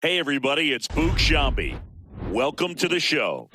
Hey, everybody, it's Boog Shambi. Welcome to the show.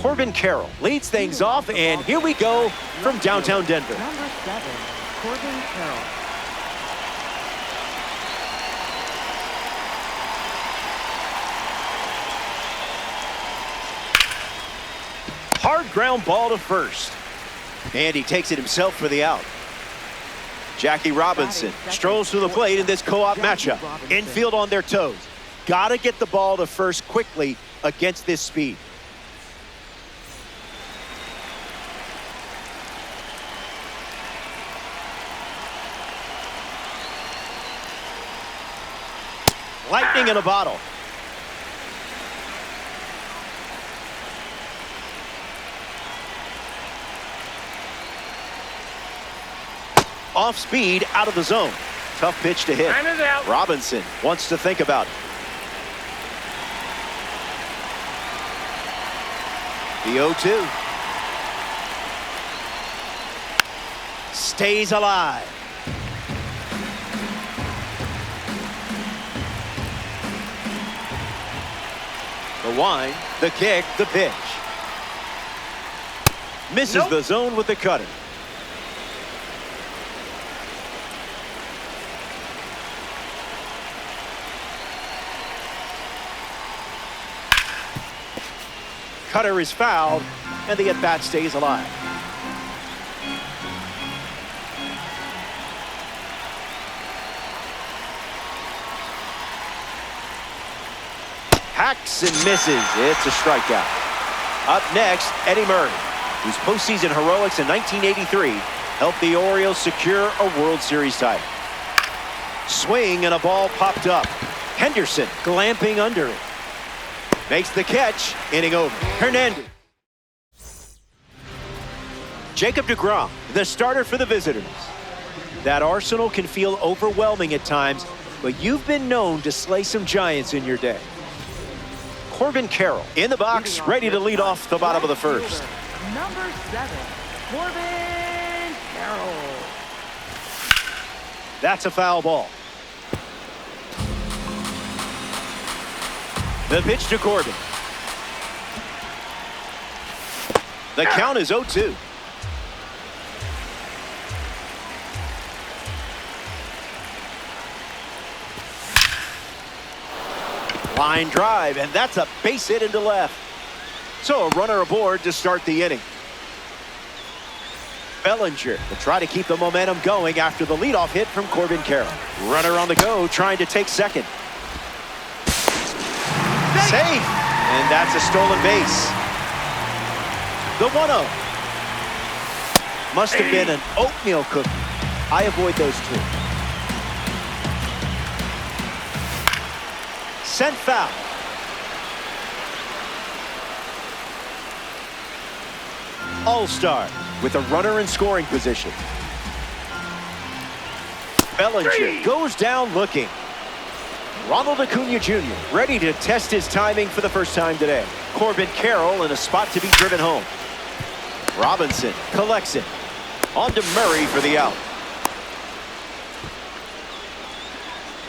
Corbin Carroll leads things off, and here we go from downtown Denver. Number 7, Corbin Carroll. Hard ground ball to first. And he takes it himself for the out. Jackie Robinson strolls to the plate in this co-op matchup. Infield on their toes. Gotta get the ball to first quickly against this speed. Lightning in a bottle. Off speed, out of the zone. Tough pitch to hit. Time is out. Robinson wants to think about it. The 0-2. Stays alive. The wind, the kick, the pitch. Misses the zone with the cutter. Cutter is fouled, and the at-bat stays alive. Hacks and misses. It's a strikeout. Up next, Eddie Murray, whose postseason heroics in 1983 helped the Orioles secure a World Series title. Swing and a ball popped up. Henderson glamping under it. Makes the catch, inning over. Hernandez. Jacob deGrom, the starter for the visitors. That arsenal can feel overwhelming at times, but you've been known to slay some giants in your day. Corbin Carroll in the box, ready to lead off the bottom of the first. Number 7, Corbin Carroll. That's a foul ball. The pitch to Corbin. The count is 0-2. Line drive, and that's a base hit into left. So a runner aboard to start the inning. Bellinger will try to keep the momentum going after the leadoff hit from Corbin Carroll. Runner on the go, trying to take second. Safe, and that's a stolen base. The 1-0. Must have been an oatmeal cookie. I avoid those two. Sent foul. All-Star with a runner in scoring position. Bellinger goes down looking. Ronald Acuna Jr. ready to test his timing for the first time today. Corbin Carroll in a spot to be driven home. Robinson collects it. On to Murray for the out.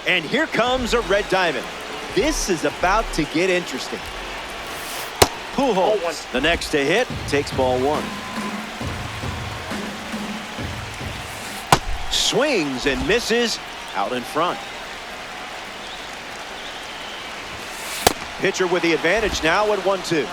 And here comes a red diamond. This is about to get interesting. Pujols, the next to hit, takes ball 1. Swings and misses out in front. Pitcher with the advantage now at 1-2.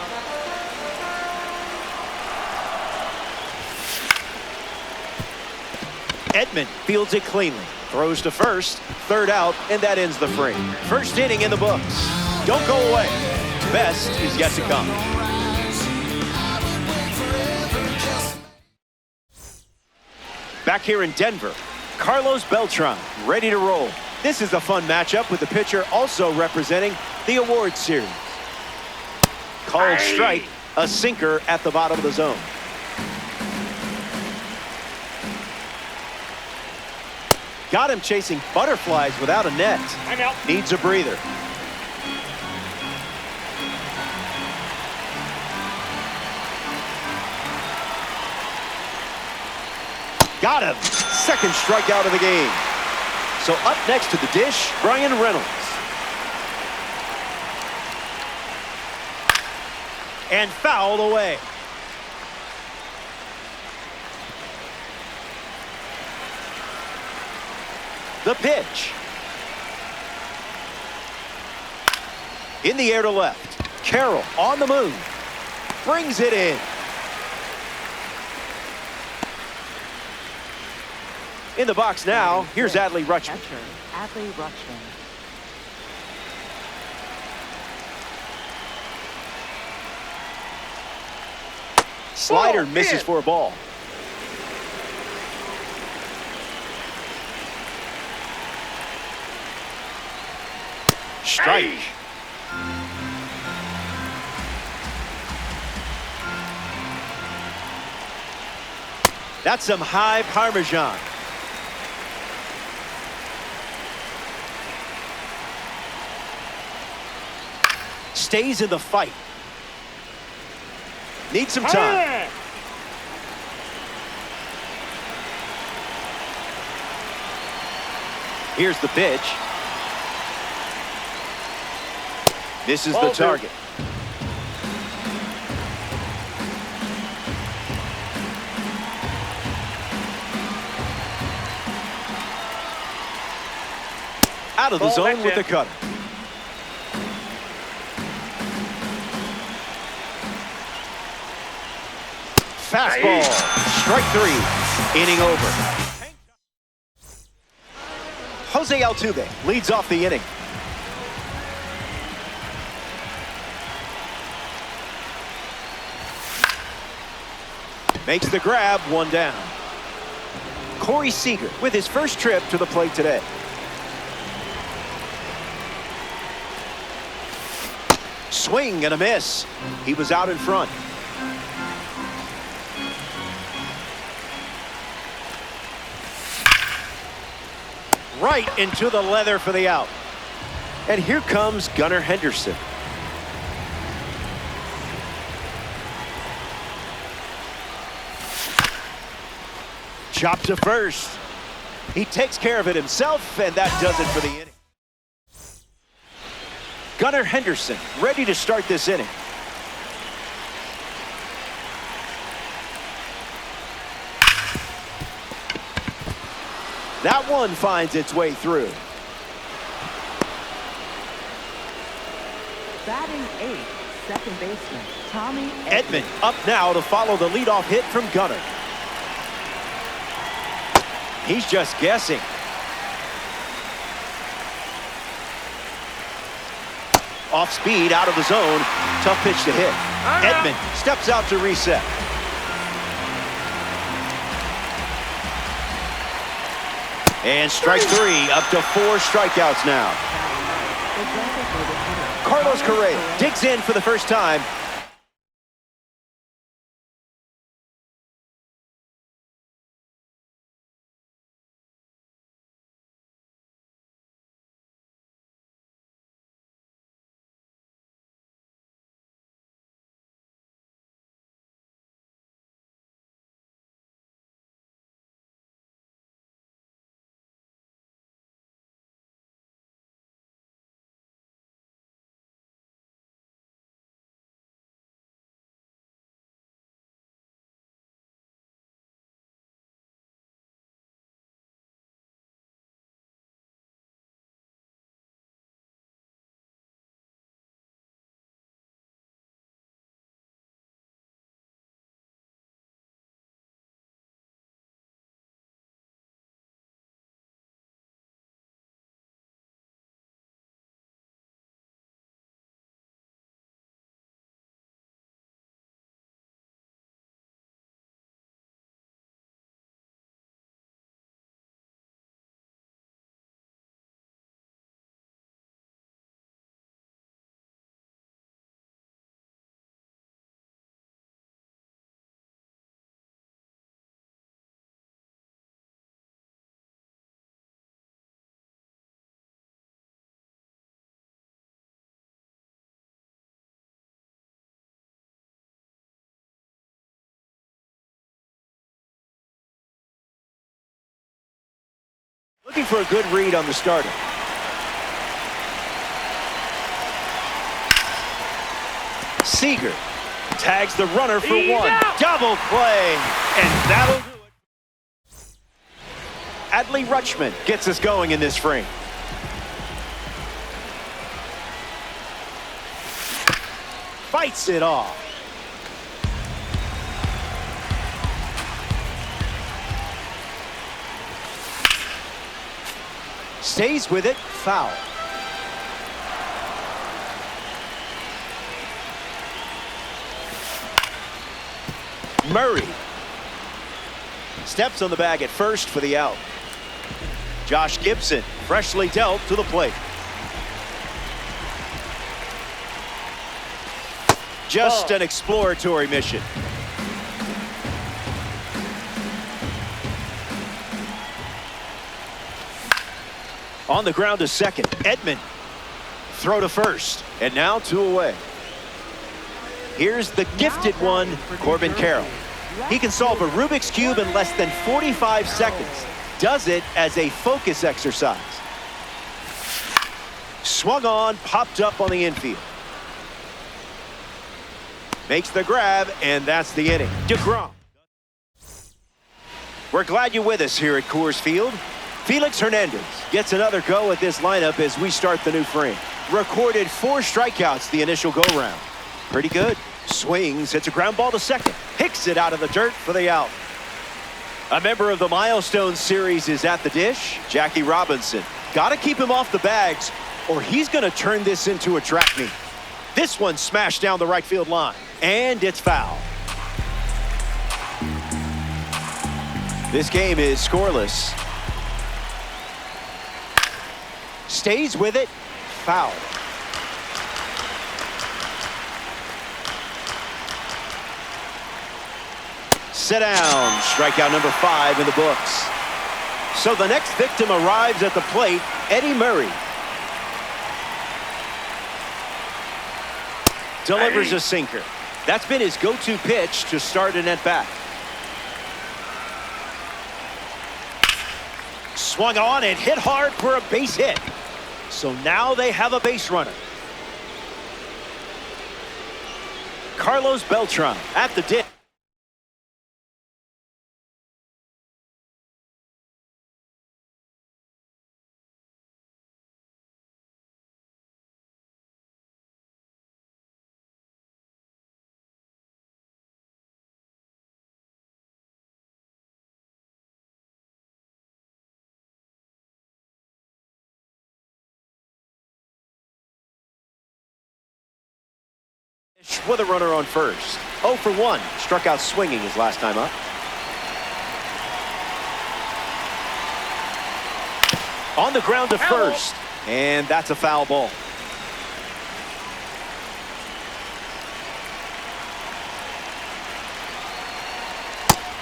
Edman fields it cleanly. Throws to first, third out, and that ends the frame. First inning in the books. Don't go away. Best is yet to come. Back here in Denver, Carlos Beltran ready to roll. This is a fun matchup with the pitcher also representing the award series. Called strike, a sinker at the bottom of the zone. Got him chasing butterflies without a net. Needs a breather. Got him. Second strikeout of the game. So up next to the dish, Brian Reynolds. and fouled away. The pitch. In the air to left. Carroll on the move. Brings it in. In the box now, here's Adley Rutschman. Catcher, Adley Rutschman. Slider misses for a ball. Strike. That's some high Parmesan. Stays in the fight. Needs some time. Here's the pitch. This is the target. Out of the zone with the cutter. Fastball. Strike three. Inning over. Jose Altuve leads off the inning. Makes the grab, one down. Corey Seager with his first trip to the plate today. Swing and a miss. He was out in front. Right into the leather for the out. And here comes Gunnar Henderson. Chop to first. He takes care of it himself, and that does it for the inning. Gunnar Henderson ready to start this inning. That one finds its way through. Batting eighth, second baseman, Tommy Edman up now to follow the leadoff hit from Gunnar. He's just guessing. Off speed, out of the zone. Tough pitch to hit. Edman steps out to reset. And strike three, up to 4 strikeouts now. Carlos Correa digs in for the first time. Looking for a good read on the starter. Seager Tags the runner for one. Double play. And that'll do it. Adley Rutschman gets us going in this frame. Fights it off. Stays with it. Foul. Murray steps on the bag at first for the out. Josh Gibson freshly dealt to the plate. Just an exploratory mission. On the ground to second. Edman. Throw to first. And now 2 away. Here's the gifted one, Corbin Carroll. He can solve a Rubik's Cube in less than 45 seconds. Does it as a focus exercise. Swung on, popped up on the infield. Makes the grab, and that's the inning. DeGrom. We're glad you're with us here at Coors Field. Felix Hernandez gets another go at this lineup as we start the new frame. Recorded 4 strikeouts the initial go-round. Pretty good. Swings, hits a ground ball to second. Picks it out of the dirt for the out. A member of the Milestone series is at the dish. Jackie Robinson. Got to keep him off the bags, or he's going to turn this into a track meet. This one smashed down the right field line, and it's foul. This game is scoreless. Stays with it. Foul. Sit down. Strikeout number 5 in the books. So the next victim arrives at the plate, Eddie Murray. Delivers a sinker. That's been his go-to pitch to start an at-bat. Swung on and hit hard for a base hit. So now they have a base runner. Carlos Beltran at the dish. With a runner on first. 0 for 1. Struck out swinging his last time up. On the ground to first. And that's a foul ball.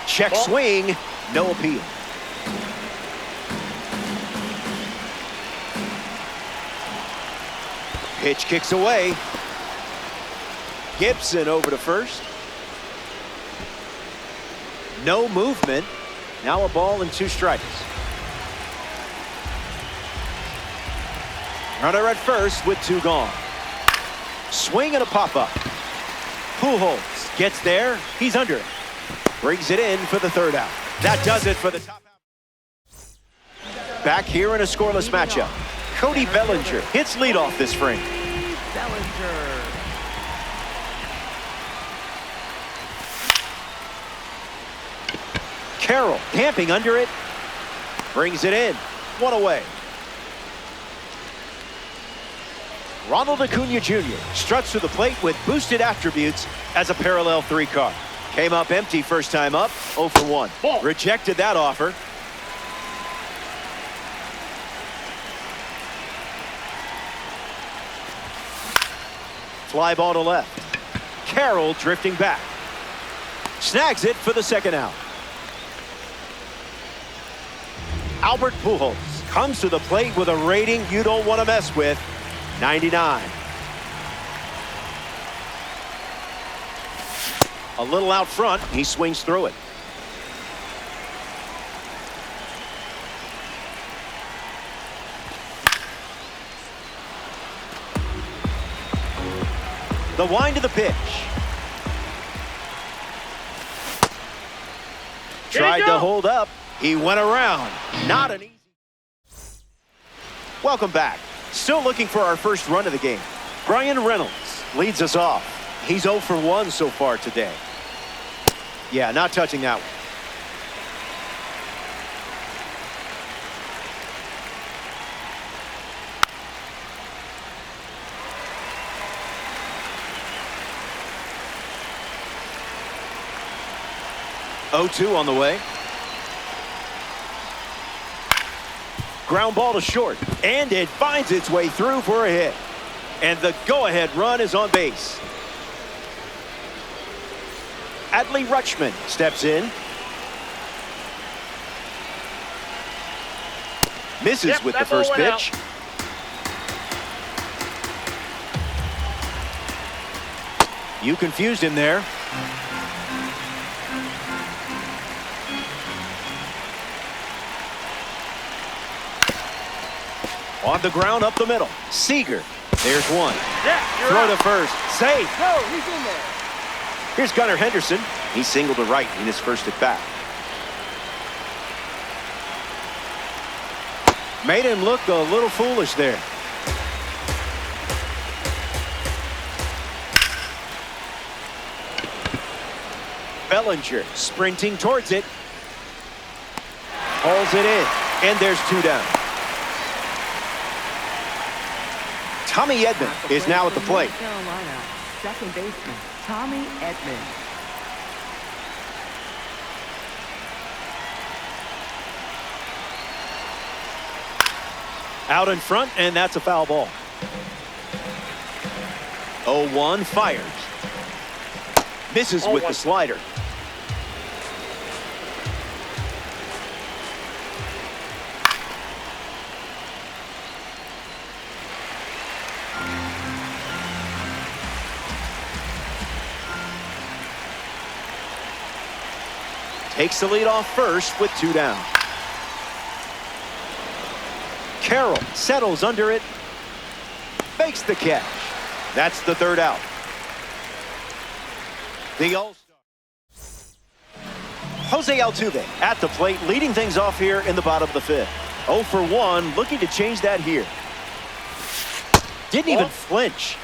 Check swing. No appeal. Pitch kicks away. Gibson over to first. No movement. Now a ball and 2 strikes. Runner at first with 2 gone. Swing and a pop-up. Pujols gets there. He's under it. Brings it in for the 3rd out. That does it for the top out. Back here in a scoreless matchup. Cody Bellinger hits leadoff this frame. Bellinger. Carroll camping under it. Brings it in. 1 away. Ronald Acuna Jr. struts to the plate with boosted attributes as a parallel 3 car. Came up empty first time up. 0 for 1. Rejected that offer. Fly ball to left. Carroll drifting back. Snags it for the 2nd out. Albert Pujols comes to the plate with a rating you don't want to mess with. 99. A little out front. He swings through it. The wind of the pitch. tried to hold up. He went around. Not an easy. Welcome back. Still looking for our first run of the game. Brian Reynolds leads us off. He's 0 for 1 so far today. Yeah, not touching that one. Oh-2 on the way. Ground ball to short, and it finds its way through for a hit. And the go-ahead run is on base. Adley Rutschman steps in. Misses with the first pitch. You confused him there. On the ground up the middle. Seager. There's one. Throw to first. Safe. No, he's in there. Here's Gunnar Henderson. He singled to right in his first at bat. Made him look a little foolish there. Bellinger sprinting towards it. Hauls it in. And there's 2 down. Tommy Edman is now at the plate. North Carolina, second baseman, Tommy Edman. Out in front, and that's a foul ball. 0-1 fires. Misses with the slider. Takes the lead off first with 2 down. Carroll settles under it. Makes the catch. That's the 3rd out. The All-Star. Jose Altuve at the plate, leading things off here in the bottom of the 5th. 0 for 1, looking to change that here. Didn't even flinch.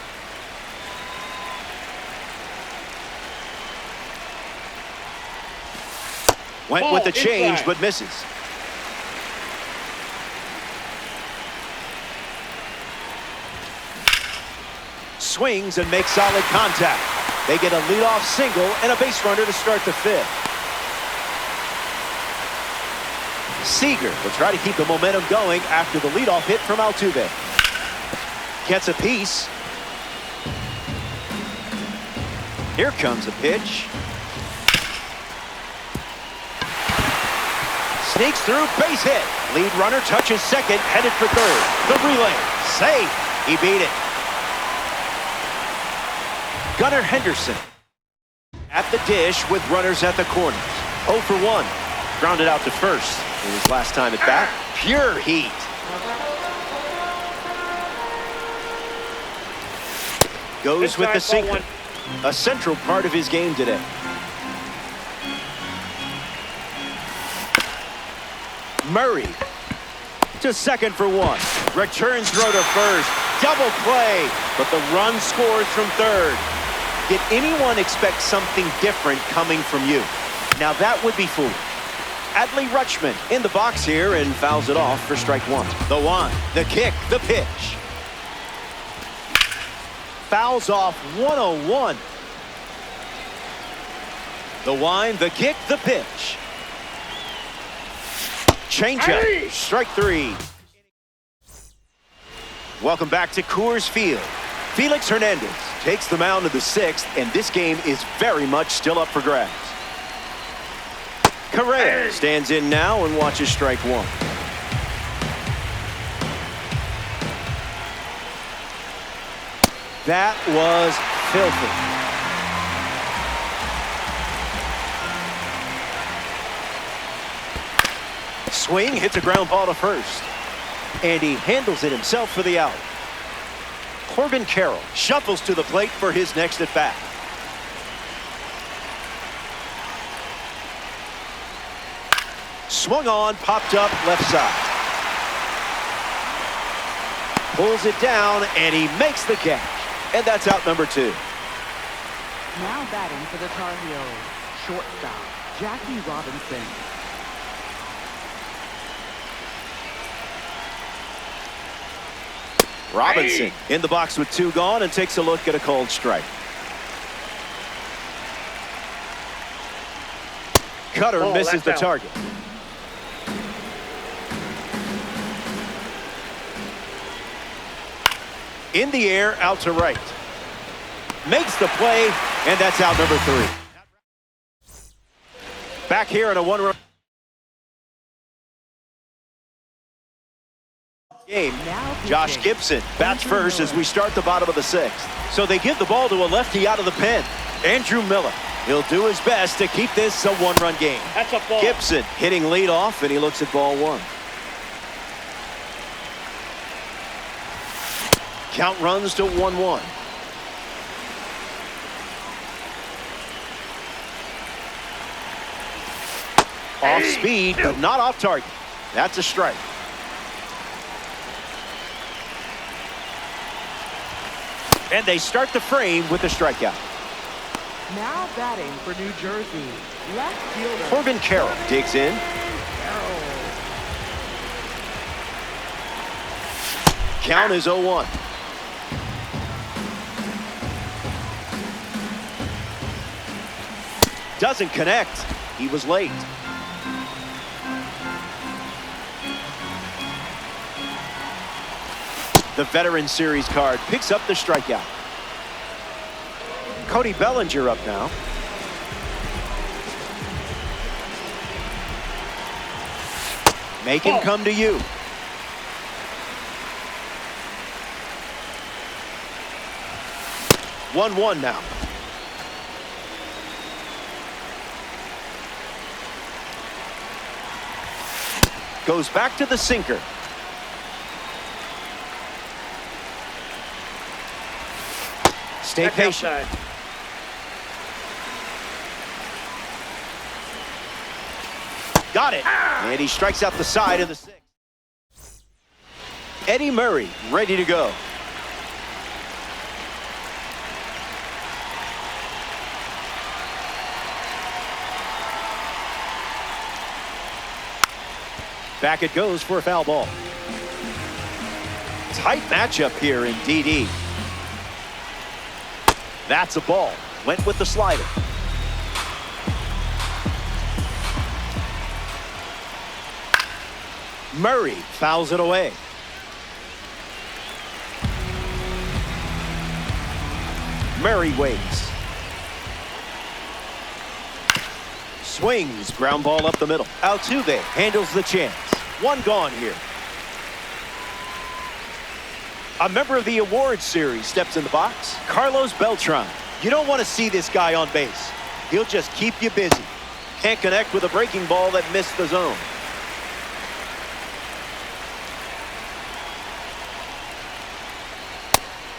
Went with the change, but misses. Swings and makes solid contact. They get a leadoff single and a base runner to start the 5th. Seager will try to keep the momentum going after the leadoff hit from Altuve. Gets a piece. Here comes a pitch. Sneaks through, base hit. Lead runner touches second, headed for 3rd. The relay, safe. He beat it. Gunnar Henderson at the dish with runners at the corners. 0 for 1. Grounded out to first in his last time at bat. Pure heat. Goes with the sinker. A central part of his game today. Murray to second for 1. Returns throw to first. Double play, but the run scores from 3rd. Did anyone expect something different coming from you? Now that would be foolish. Adley Rutschman in the box here and fouls it off for strike 1. The 1, the kick, the pitch. Fouls off 101. The wind, the kick, the pitch. Changeup, strike 3. Welcome back to Coors Field. Felix Hernandez takes the mound to the 6th, and this game is very much still up for grabs. Correa stands in now and watches strike 1. That was filthy. Swing, hits a ground ball to first. And he handles it himself for the out. Corbin Carroll shuffles to the plate for his next at bat. Swung on, popped up left side. Pulls it down, and he makes the catch. And that's out number 2. Now batting for the Tar Heels, shortstop, Jackie Robinson. Robinson in the box with 2 gone and takes a look at a called strike. Cutter misses the target. In the air, out to right. Makes the play, and that's out number 3. Back here in a 1-run game. Josh Gibson bats first as we start the bottom of the 6th. So they give the ball to a lefty out of the pen. Andrew Miller. He'll do his best to keep this a 1-run game. That's a ball. Gibson hitting leadoff, and he looks at ball 1. Count runs to 1-1. Off speed, but not off target. That's a strike. And they start the frame with a strikeout. Now batting for New Jersey, left fielder Corbin Carroll digs in. Count is 0-1. Doesn't connect. He was late. The Veteran Series card picks up the strikeout. Cody Bellinger up now. Make him come to you. One now. Goes back to the sinker. Stay patient. Outside. Got it. And he strikes out the side of the 6th. Eddie Murray ready to go. Back it goes for a foul ball. Tight matchup here in DD. That's a ball. Went with the slider. Murray fouls it away. Murray waits. Swings, ground ball up the middle. Altuve handles the chance. 1 gone here. A member of the awards series steps in the box. Carlos Beltran. You don't want to see this guy on base. He'll just keep you busy. Can't connect with a breaking ball that missed the zone.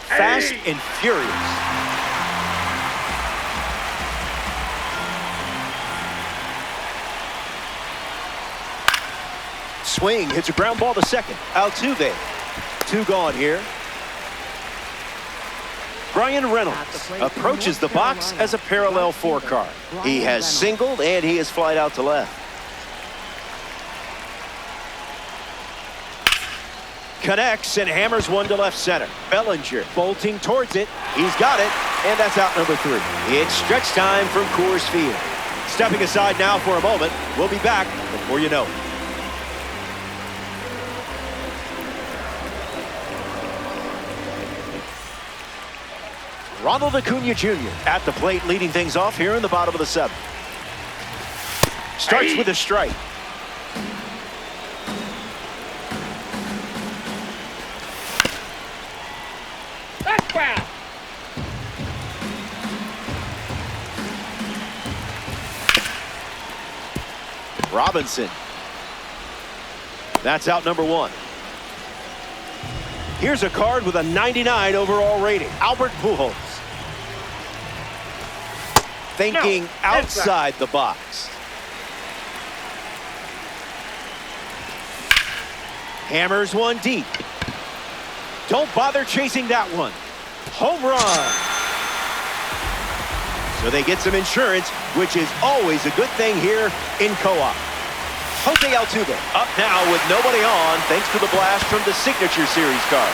Fast and furious. Swing, hits a ground ball to second. Altuve. 2 gone here. Brian Reynolds approaches the box as a parallel 4 card. He has singled and he has flied out to left. Connects and hammers 1 to left center. Bellinger bolting towards it. He's got it, and that's out number 3. It's stretch time from Coors Field. Stepping aside now for a moment. We'll be back before you know it. Ronald Acuna Jr. at the plate, leading things off here in the bottom of the 7th. Starts with a strike. That's foul. Robinson. That's out number 1. Here's a card with a 99 overall rating. Albert Pujols. Thinking outside the box. Hammers one deep. Don't bother chasing that one. Home run. So they get some insurance, which is always a good thing here in co-op. Jose Altuve up now with nobody on thanks to the blast from the Signature Series card.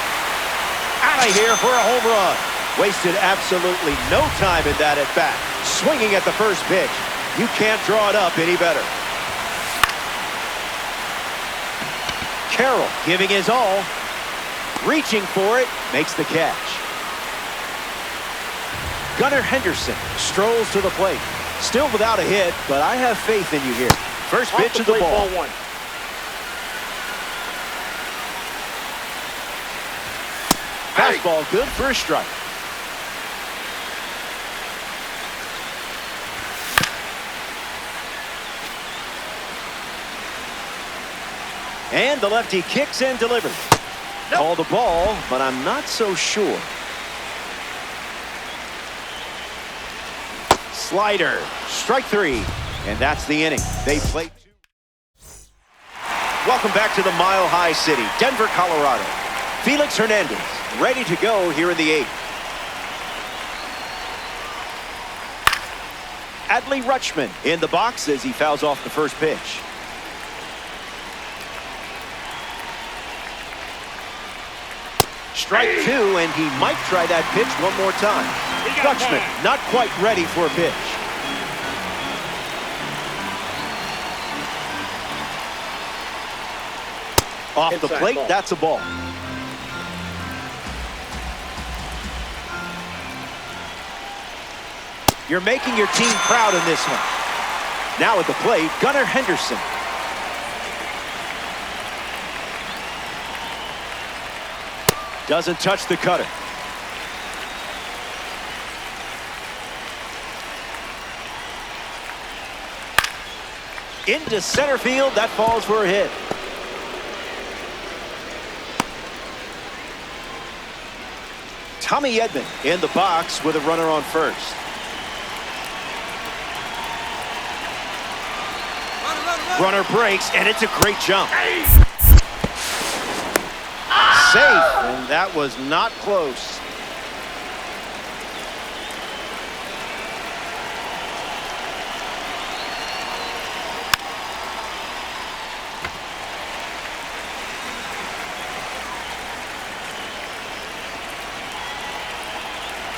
Out of here for a home run. Wasted absolutely no time in that at bat. Swinging at the first pitch. You can't draw it up any better. Carroll giving his all. Reaching for it. Makes the catch. Gunnar Henderson strolls to the plate. Still without a hit, but I have faith in you here. First pitch of the ball. Ball 1. Fastball good for a strike. And the lefty kicks and delivers. Nope. Call the ball, but I'm not so sure. Slider, strike 3, and that's the inning. They play 2. Welcome back to the Mile High City, Denver, Colorado. Felix Hernandez, ready to go here in the 8th. Adley Rutschman in the box as he fouls off the first pitch. Strike 2, and he might try that pitch one more time. Rutschman not quite ready for a pitch. Off the plate, that's a ball. You're making your team proud in this one. Now at the plate, Gunnar Henderson. Doesn't touch the cutter. Into center field, that falls for a hit. Tommy Edman in the box with a runner on first. Runner breaks, and it's a great jump. Safe, and that was not close.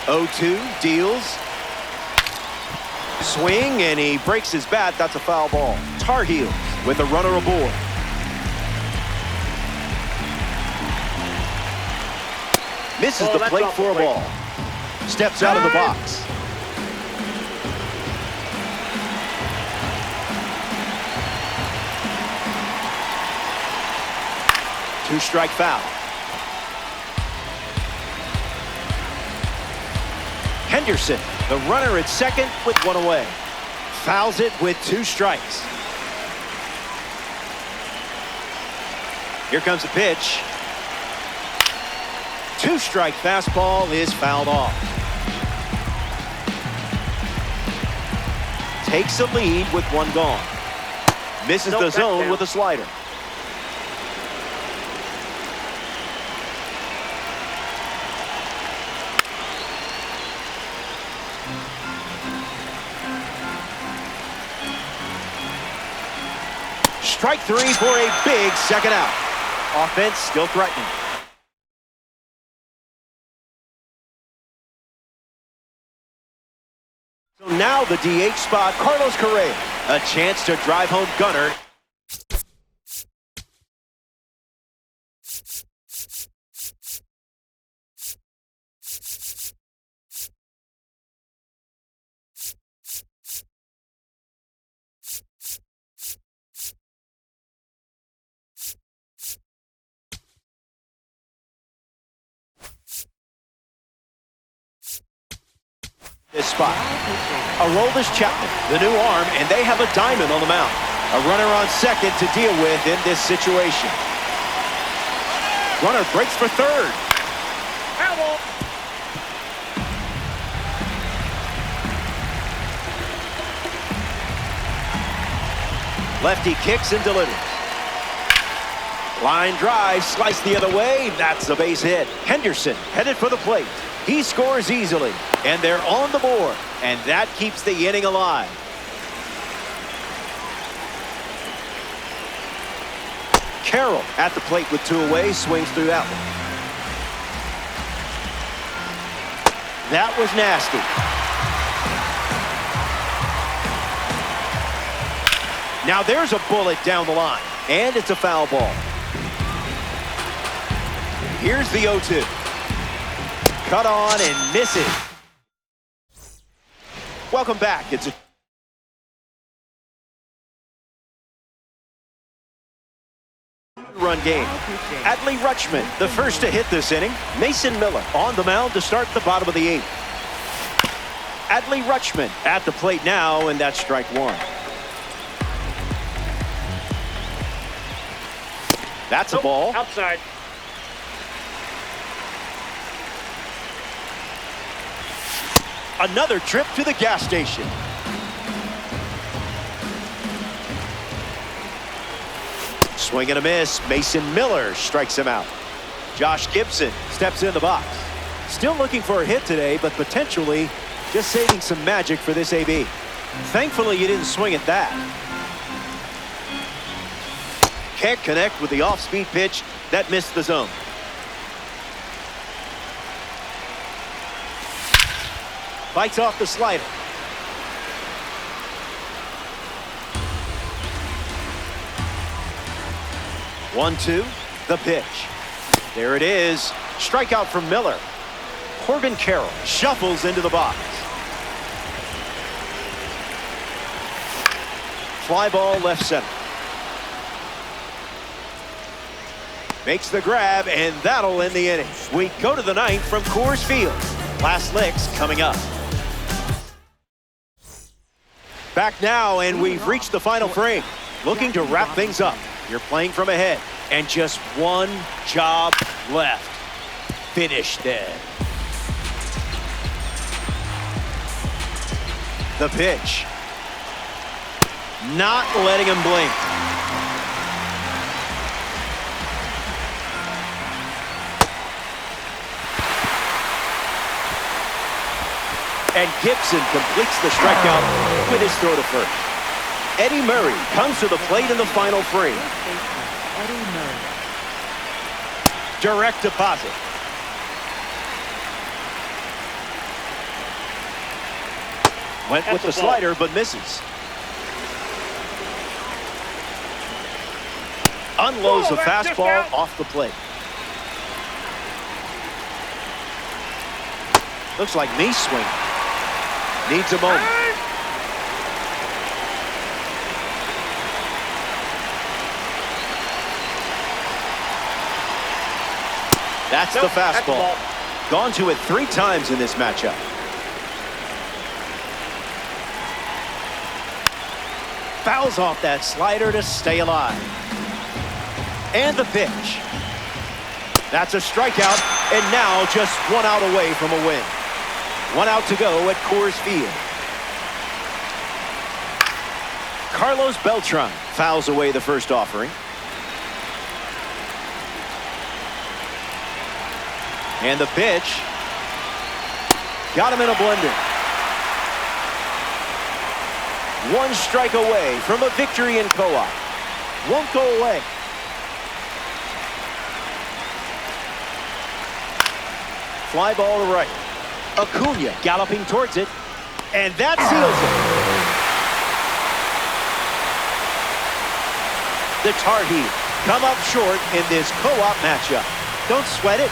Oh-2 deals. Swing, and he breaks his bat. That's a foul ball. Tar Heels with a runner aboard. Misses the plate for a ball. Steps out of the box. Two-strike foul. Henderson, the runner at second with one away. Fouls it with 2 strikes. Here comes a pitch. 2-strike fastball is fouled off. Takes a lead with 1 gone. Misses the zone with a slider. Strike 3 for a big second out. Offense still threatening. So now the DH spot, Carlos Correa. A chance to drive home Gunnar. This spot. Aroldis Chapman, the new arm, and they have a diamond on the mound. A runner on second to deal with in this situation. Runner breaks for third. Lefty kicks and delivers. Line drive, sliced the other way. That's a base hit. Henderson headed for the plate. He scores easily, and they're on the board, and that keeps the inning alive. Carroll at the plate with 2 away, swings through that one. That was nasty. Now there's a bullet down the line, and it's a foul ball. Here's the 0-2. Cut on and misses. Welcome back. It's a run game. Adley Rutschman, the first to hit this inning. Mason Miller on the mound to start the bottom of the 8th. Adley Rutschman at the plate now, and that's strike 1. That's a ball. Outside. Another trip to the gas station. Swing and a miss. Mason Miller strikes him out. Josh Gibson steps in the box. Still looking for a hit today, but potentially just saving some magic for this AB. Thankfully, you didn't swing at that. Can't connect with the off-speed pitch. That missed the zone. Bites off the slider. One-two, the pitch. There it is. Strikeout from Miller. Corbin Carroll shuffles into the box. Fly ball left center. Makes the grab, and that'll end the inning. We go to the 9th from Coors Field. Last licks coming up. Back now, and we've reached the final frame. Looking to wrap things up. You're playing from ahead, and just one job left. Finish dead. The pitch. Not letting him blink. And Gibson completes the strikeout with his throw to first. Eddie Murray comes to the plate in the final frame. Eddie Murray. Direct deposit. Went with the slider, but misses. Unloads the fastball off the plate. Looks like knee swing. Needs a moment. That's the fastball. Gone to it 3 times in this matchup. Fouls off that slider to stay alive. And the pitch. That's a strikeout, and now just 1 out away from a win. 1 out to go at Coors Field. Carlos Beltran fouls away the first offering. And the pitch. Got him in a blender. 1 strike away from a victory in co-op. Won't go away. Fly ball to right. Acuna galloping towards it. And that seals it. The Tar Heels come up short in this co-op matchup. Don't sweat it.